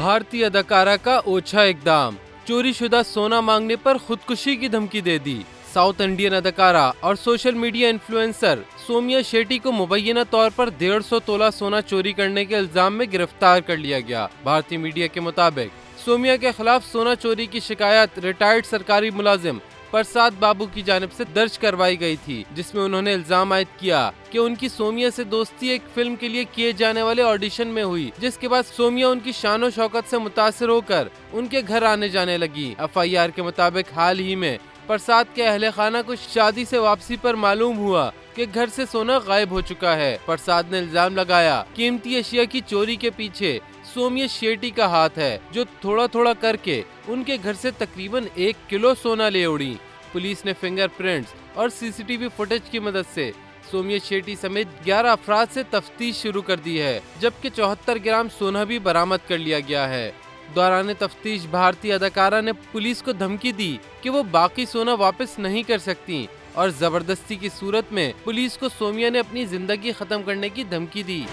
भारतीय अदाकारा का ओछा इकदाम, चोरीशुदा सोना मांगने पर खुदकुशी की धमकी दे दी। साउथ इंडियन अदाकारा और सोशल मीडिया इन्फ्लुएंसर सोमिया शेट्टी को मुबैना तौर पर 150 तोला सोना चोरी करने के इल्जाम में गिरफ्तार कर लिया गया। भारतीय मीडिया के मुताबिक सोमिया के खिलाफ सोना चोरी की शिकायत रिटायर्ड सरकारी मुलाजिम प्रसाद बाबू की जानिब से दर्ज करवाई गई थी, जिसमें उन्होंने इल्जाम आयद किया कि उनकी सोमिया से दोस्ती एक फिल्म के लिए किए जाने वाले ऑडिशन में हुई, जिसके बाद सोमिया उनकी शानो शौकत से मुतासिर होकर उनके घर आने जाने लगी। FIR के मुताबिक हाल ही में प्रसाद के अहले खाना को शादी से वापसी पर मालूम हुआ कि घर से सोना गायब हो चुका है। प्रसाद ने इल्जाम लगाया कीमती अशिया की चोरी के पीछे सोमिया शेट्टी का हाथ है, जो थोड़ा थोड़ा करके उनके घर से तकरीबन 1 किलो सोना ले उड़ी। पुलिस ने फिंगरप्रिंट्स और CCTV फुटेज की मदद से सोमिया शेट्टी समेत 11 अफराद से तफ्तीश शुरू कर दी है, जबकि 74 ग्राम सोना भी बरामद कर लिया गया है। दौरान तफ्तीश भारतीय अदाकारा ने पुलिस को धमकी दी कि वो बाकी सोना वापस नहीं कर सकती और जबरदस्ती की सूरत में पुलिस को सोमिया ने अपनी जिंदगी खत्म करने की धमकी दी।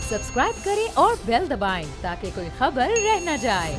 सब्सक्राइब करें और बेल दबाएं ताकि कोई खबर रह न जाए।